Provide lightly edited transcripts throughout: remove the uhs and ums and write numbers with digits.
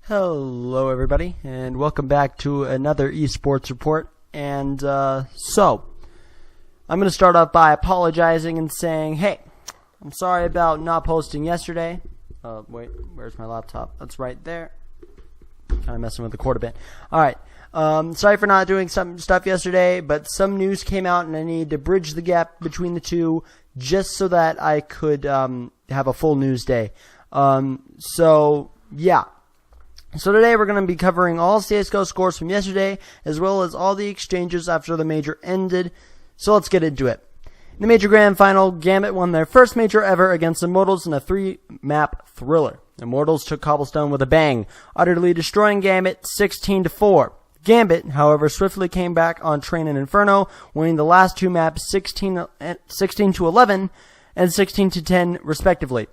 Hello everybody, and welcome back to another Esports report. And so, I'm going to start off by apologizing and saying, hey, I'm sorry about not posting yesterday. Wait, where's my laptop? That's right there. Kind of messing with the cord a bit. Alright, sorry for not doing some stuff yesterday, but some news came out and I need to bridge the gap between the two just so that I could have a full news day. So, yeah. So today we're going to be covering all CSGO scores from yesterday, as well as all the exchanges after the major ended. So let's get into it. In the major grand final, Gambit won their first major ever against Immortals in a 3-map thriller. Immortals took Cobblestone with a bang, utterly destroying Gambit 16-4. Gambit, however, swiftly came back on Train and Inferno, winning the last two maps 16-11 and 16-10 respectively.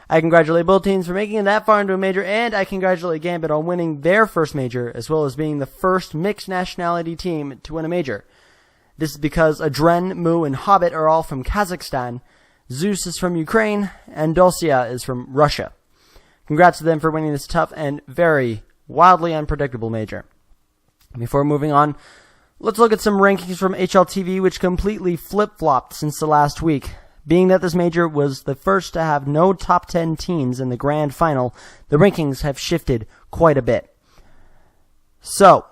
I congratulate both teams for making it that far into a major, and I congratulate Gambit on winning their first major, as well as being the first mixed nationality team to win a major. This is because Adren, Mu, and Hobbit are all from Kazakhstan, Zeus is from Ukraine, and Dulcia is from Russia. Congrats to them for winning this tough and very wildly unpredictable major. Before moving on, let's look at some rankings from HLTV, which completely flip-flopped since the last week. Being that this major was the first to have no top 10 teams in the grand final, the rankings have shifted quite a bit. So,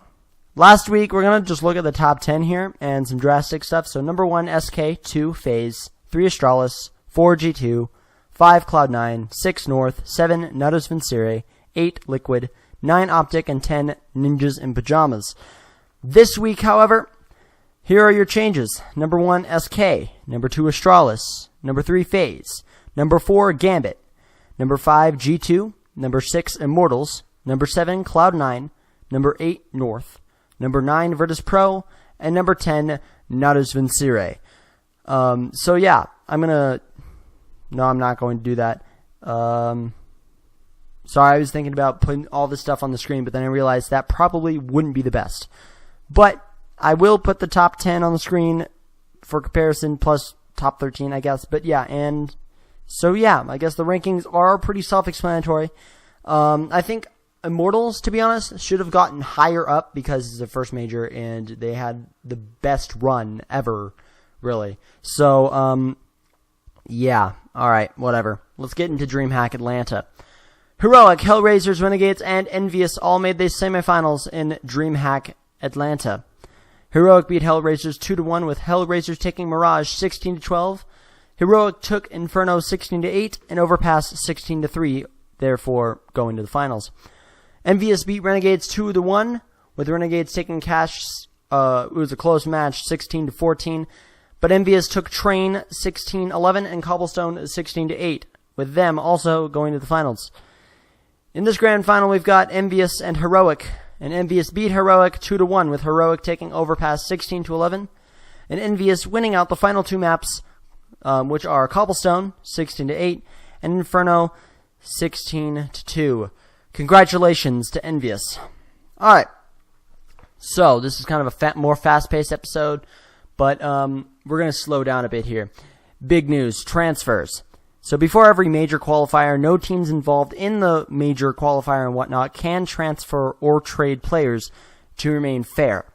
last week we're going to just look at the top 10 here and some drastic stuff. So number 1 SK, 2 FaZe, 3 Astralis, 4 G2, 5 Cloud9, 6 North, 7 Natus Vincere, 8 Liquid, 9 Optic, and 10 Ninjas in Pajamas. This week, however, here are your changes. Number 1, SK. Number 2, Astralis. Number 3, FaZe. Number 4, Gambit. Number 5, G2. Number 6, Immortals. Number 7, Cloud9. Number 8, North. Number 9, Virtus.Pro. And number 10, Natus Vincere. So yeah, No, I'm not going to do that. Sorry, I was thinking about putting all this stuff on the screen, but then I realized that probably wouldn't be the best. But I will put the top 10 on the screen for comparison, plus top 13, I guess. But yeah, and so yeah, I guess the rankings are pretty self-explanatory. I think Immortals, to be honest, should have gotten higher up because it's the first major and they had the best run ever, really. So, yeah, alright, whatever. Let's get into DreamHack Atlanta. Heroic, Hellraisers, Renegades, and Envious all made the semifinals in DreamHack Atlanta. Heroic beat Hellraisers 2-1 with Hellraisers taking Mirage 16-12. Heroic took Inferno 16-8 and Overpass 16-3, therefore going to the finals. Envious beat Renegades 2-1 with Renegades taking Cash. It was a close match, 16-14, but Envious took Train 16-11 and Cobblestone 16-8, with them also going to the finals. In this grand final, we've got Envious and Heroic. And Envious beat Heroic 2-1 with Heroic taking Overpass 16-11. And Envious winning out the final two maps, which are Cobblestone 16-8 and Inferno 16-2. Congratulations to Envious. Alright. So, this is kind of a more fast-paced episode, but we're going to slow down a bit here. Big news, transfers. So before every major qualifier, no teams involved in the major qualifier and whatnot can transfer or trade players to remain fair.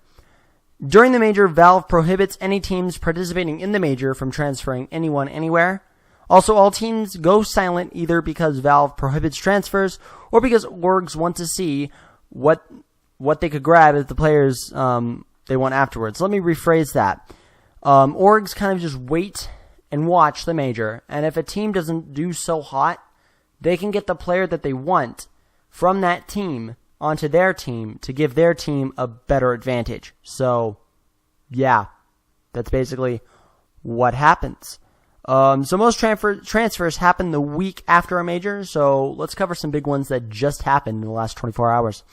During the major, Valve prohibits any teams participating in the major from transferring anyone anywhere. Also, all teams go silent either because Valve prohibits transfers or because orgs want to see what they could grab as the players they want afterwards. Let me rephrase that. Orgs kind of just wait and watch the major, and if a team doesn't do so hot, they can get the player that they want from that team onto their team to give their team a better advantage. So, yeah, that's basically what happens. So most transfers happen the week after a major, so let's cover some big ones that just happened in the last 24 hours.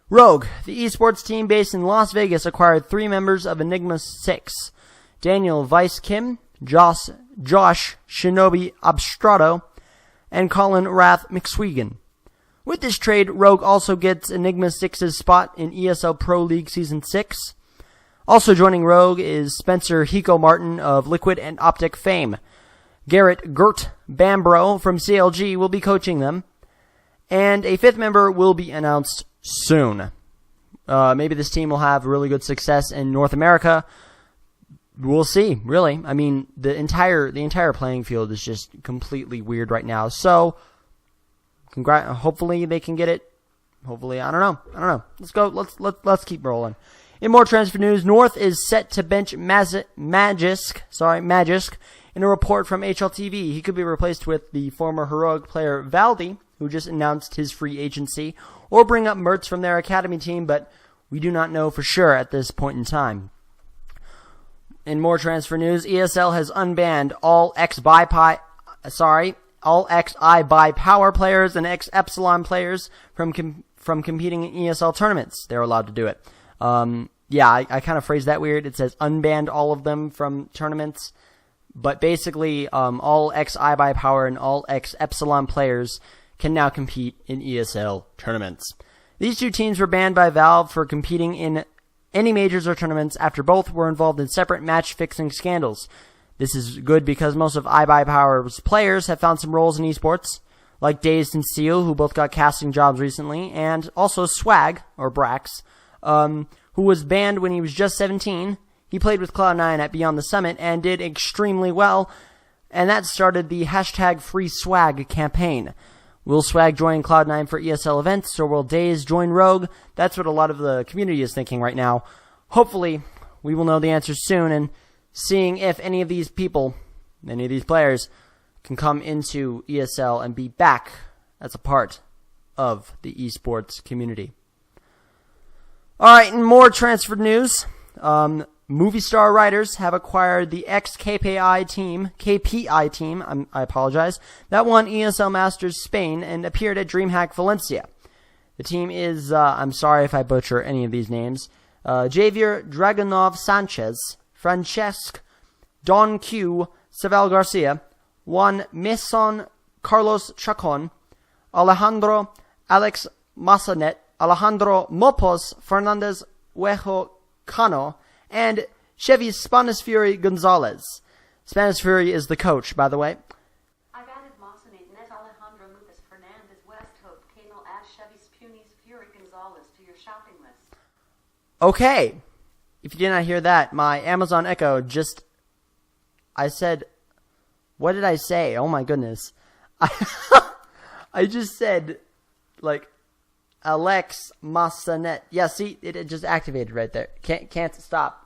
Rogue, the esports team based in Las Vegas, acquired 3 members of Enigma 6. Daniel Vice Kim, Josh Shinobi Abstrato, and Colin Rath McSwegan. With this trade, Rogue also gets Enigma 6's spot in ESL Pro League Season 6. Also joining Rogue is Spencer Hiko Martin of Liquid and Optic fame. Garrett Gert Bambro from CLG will be coaching them. and a fifth member will be announced soon. Maybe this team will have really good success in North America. We'll see, really. I mean, the entire playing field is just completely weird right now. So, hopefully they can get it. Hopefully, I don't know. Let's go. Let's keep rolling. In more transfer news, North is set to bench Magisk in a report from HLTV. He could be replaced with the former Heroic player Valdi, who just announced his free agency, or bring up Mertz from their academy team, but we do not know for sure at this point in time. In more transfer news, ESL has unbanned all ex-I by Power players and ex-Epsilon players from competing in ESL tournaments. They're allowed to do it. I kind of phrased that weird. It says unbanned all of them from tournaments. But basically, all ex-I by Power and all ex-Epsilon players can now compete in ESL tournaments. These two teams were banned by Valve for competing in any majors or tournaments after both were involved in separate match-fixing scandals. This is good because most of I by Power's players have found some roles in esports, like Dazed and Seal, who both got casting jobs recently, and also Swag, or Brax, who was banned when he was just 17. He played with Cloud9 at Beyond the Summit and did extremely well, and that started the #FreeSwag campaign. Will Swag join Cloud9 for ESL events, or will Daze join Rogue? That's what a lot of the community is thinking right now. Hopefully, we will know the answers soon, and seeing if any of these people, any of these players, can come into ESL and be back as a part of the esports community. Alright, and more transfer news. Movie Star Writers have acquired the ex-KPI team, I apologize, that won ESL Masters Spain and appeared at DreamHack Valencia. The team is, I'm sorry if I butcher any of these names, Javier Dragunov Sanchez, Francesc Don Q, Savel Garcia, Juan Meson Carlos Chacon, Alejandro Alex Massanet, Alejandro Mopos Fernandez Huejo Cano, and Chevy Spanish Fury Gonzalez. Spanish Fury is the coach, by the way. I've added Massanet, Net Alejandro Lucas Fernandez Westhope, Cano, add Chevy Spanish Fury Gonzalez to your shopping list. Okay. If you did not hear that, my Amazon Echo I said, what did I say? Oh my goodness. I just said, Alex Massanet. Yeah, see, it just activated right there. Can't stop.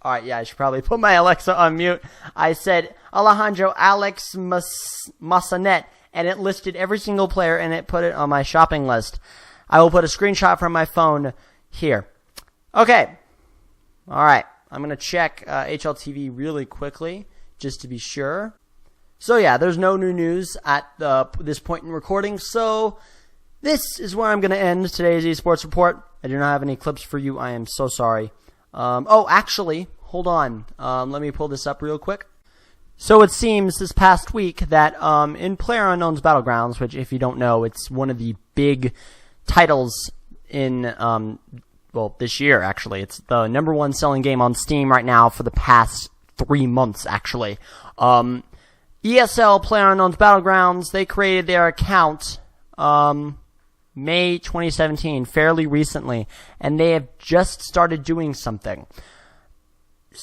Alright, yeah, I should probably put my Alexa on mute. I said Alejandro Alex Massanet, and it listed every single player, and it put it on my shopping list. I will put a screenshot from my phone here. Okay. Alright, I'm going to check HLTV really quickly, just to be sure. So yeah, there's no new news at this point in recording, so this is where I'm going to end today's esports report. I do not have any clips for you. I am so sorry. Actually, hold on. Let me pull this up real quick. So it seems this past week that in PlayerUnknown's Battlegrounds, which if you don't know, it's one of the big titles in, this year actually. It's the #1 selling game on Steam right now for the past 3 months actually. ESL PlayerUnknown's Battlegrounds, they created their account May 2017, fairly recently, and they have just started doing something.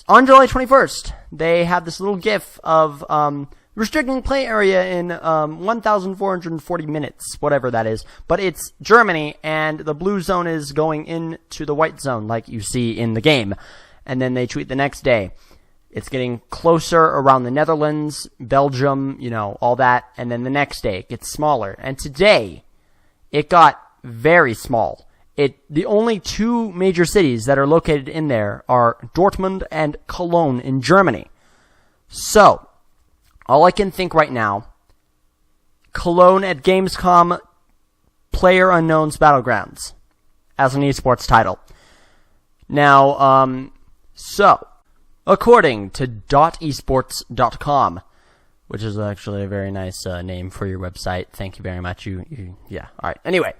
On July 21st, they have this little GIF of restricting play area in 1,440 minutes, whatever that is. But it's Germany, and the blue zone is going into the white zone, like you see in the game. And then they tweet the next day. It's getting closer around the Netherlands, Belgium, all that. And then the next day, it gets smaller. And today, it got very small. The only 2 major cities that are located in there are Dortmund and Cologne in Germany. So, all I can think right now, Cologne at Gamescom, PlayerUnknown's Battlegrounds as an esports title. Now, according to .esports.com, which is actually a very nice name for your website. Thank you very much. Yeah. All right. Anyway,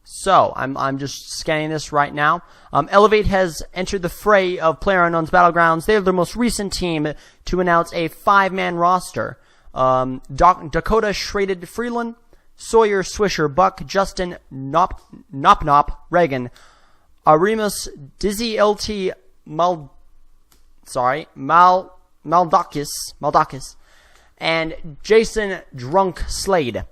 so I'm just scanning this right now. Elevate has entered the fray of PlayerUnknown's Battlegrounds. They are the most recent team to announce a 5-man roster. Dakota Shredded Freeland, Sawyer Swisher Buck, Justin Nop Reagan, Arimus Dizzy LT Maldakis, and Jason Drunk Slade.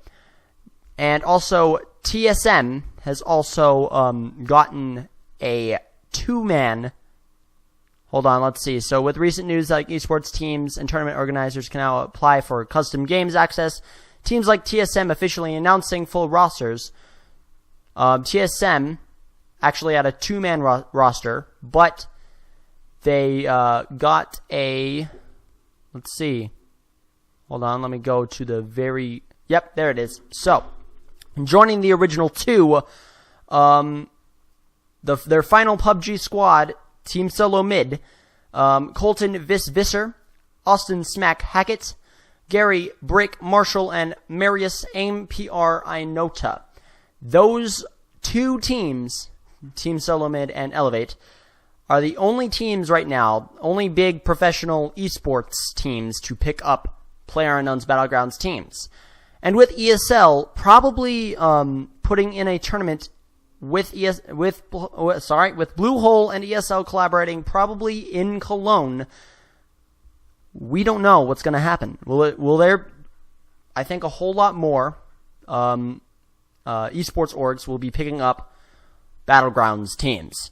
And also TSM has also gotten a 2-man. Hold on, let's see. So with recent news like esports teams and tournament organizers can now apply for custom games access, teams like TSM officially announcing full rosters. TSM actually had a 2-man roster, but they got a... Let's see. Hold on, let me go to the very... Yep, there it is. So, joining the original 2, their final PUBG squad, Team Solo Mid, Colton Visser, Austin Smack Hackett, Gary Brick Marshall, and Marius Aim PR Inota. Those 2 teams, Team Solo Mid and Elevate, are the only teams right now, only big professional esports teams to pick up PlayerUnknown's Battlegrounds teams. And with ESL probably putting in a tournament with Bluehole and ESL collaborating probably in Cologne, we don't know what's going to happen. Will there? I think a whole lot more esports orgs will be picking up Battlegrounds teams.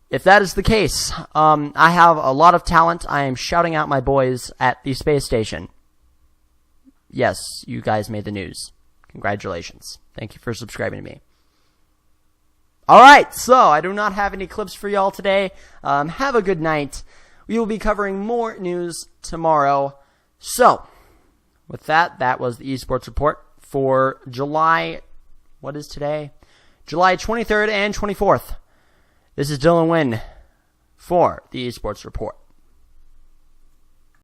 If that is the case, I have a lot of talent. I am shouting out my boys at the space station. Yes, you guys made the news. Congratulations. Thank you for subscribing to me. Alright, so I do not have any clips for y'all today. Have a good night. We will be covering more news tomorrow. So, with that, that was the Esports Report for July... What is today? July 23rd and 24th. This is Dylan Wynn for the Esports Report.